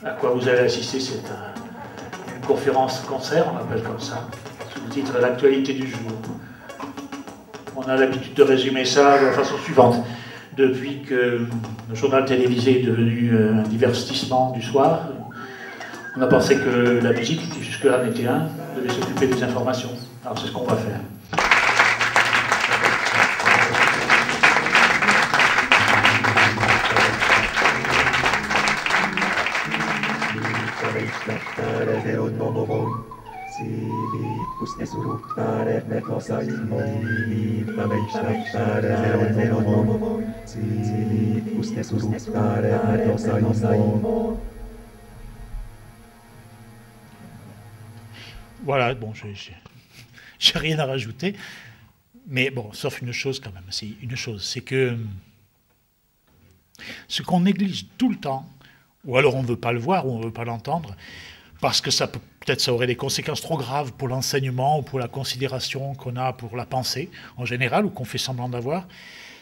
à quoi vous allez assister, c'est une conférence-concert, on l'appelle comme ça, sous le titre « L'actualité du jour ». On a l'habitude de résumer ça de la façon suivante. Depuis que le journal télévisé est devenu un divertissement du soir, on a pensé que la musique, qui jusque-là n'était un, devait s'occuper des informations. Alors c'est ce qu'on va faire. Voilà, bon, j'ai rien à rajouter, mais bon, sauf une chose quand même, c'est une chose, c'est que ce qu'on néglige tout le temps, ou alors on ne veut pas le voir, ou on ne veut pas l'entendre, parce que peut-être ça aurait des conséquences trop graves pour l'enseignement ou pour la considération qu'on a pour la pensée en général, ou qu'on fait semblant d'avoir.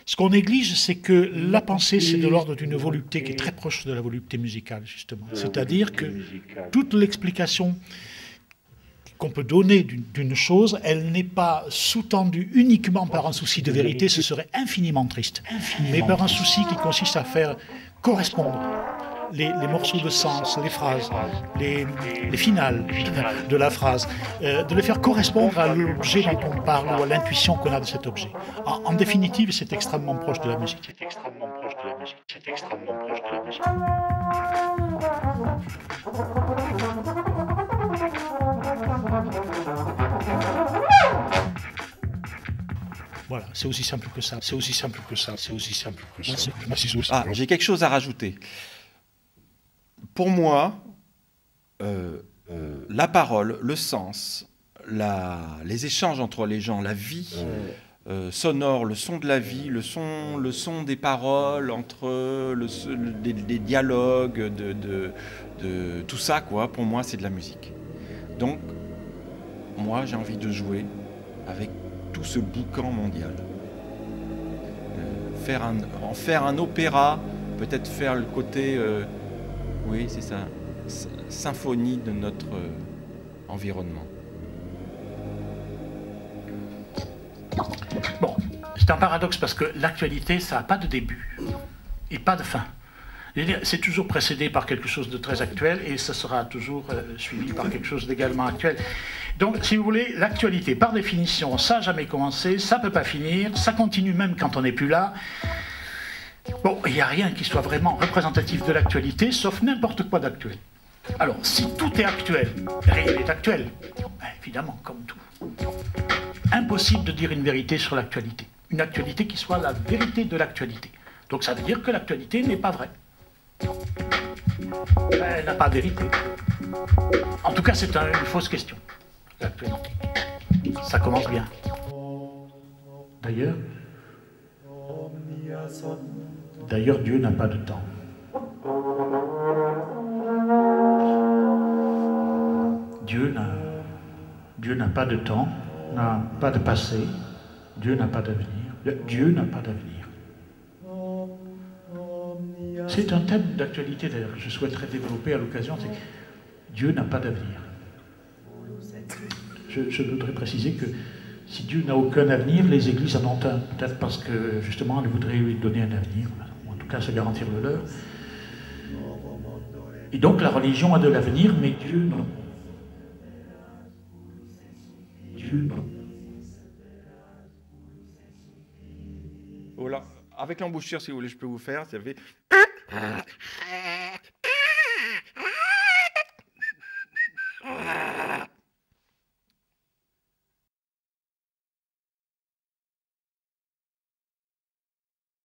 Ce qu'on néglige, c'est que la pensée, c'est de l'ordre d'une volupté qui est très proche de la volupté musicale, justement. C'est-à-dire que toute l'explication qu'on peut donner d'une chose, elle n'est pas sous-tendue uniquement par un souci de vérité, ce serait infiniment triste, mais par un souci qui consiste à faire correspondre les morceaux de sens, les phrases, les finales de la phrase, de les faire correspondre à l'objet dont on parle ou à l'intuition qu'on a de cet objet. En définitive, c'est extrêmement proche de la musique. C'est extrêmement proche de la musique. C'est extrêmement proche de la musique. Voilà, c'est aussi simple que ça. C'est aussi simple que ça. C'est aussi simple que ça. Ah, j'ai quelque chose à rajouter. Pour moi, la parole, le sens, les échanges entre les gens, la vie sonore, le son de la vie, le son des paroles, entre des dialogues, de tout ça, quoi, pour moi, c'est de la musique. Donc, moi, j'ai envie de jouer avec tout ce boucan mondial. En faire un opéra, peut-être faire le côté... oui, c'est ça, symphonie de notre environnement. Bon, c'est un paradoxe parce que l'actualité, ça n'a pas de début et pas de fin. C'est toujours précédé par quelque chose de très actuel et ça sera toujours suivi par quelque chose d'également actuel. Donc, si vous voulez, l'actualité, par définition, ça n'a jamais commencé, ça ne peut pas finir, ça continue même quand on n'est plus là. Bon, il n'y a rien qui soit vraiment représentatif de l'actualité, sauf n'importe quoi d'actuel. Alors, si tout est actuel, rien n'est actuel. Ben, évidemment, comme tout. Impossible de dire une vérité sur l'actualité. Une actualité qui soit la vérité de l'actualité. Donc ça veut dire que l'actualité n'est pas vraie. Elle n'a pas de vérité. En tout cas, c'est une fausse question, l'actualité. Ça commence bien. D'ailleurs, Dieu n'a pas de temps. Dieu n'a pas de temps, n'a pas de passé, Dieu n'a pas d'avenir. Dieu n'a pas d'avenir. C'est un thème d'actualité d'ailleurs que je souhaiterais développer à l'occasion, c'est Dieu n'a pas d'avenir. Je voudrais préciser que si Dieu n'a aucun avenir, les églises en ont un, peut-être parce que justement elles voudraient lui donner un avenir, ou en tout cas se garantir le leur. Et donc la religion a de l'avenir, mais Dieu non. Dieu non. Voilà. Avec l'embouchure, si vous voulez, je peux vous faire. Ça fait...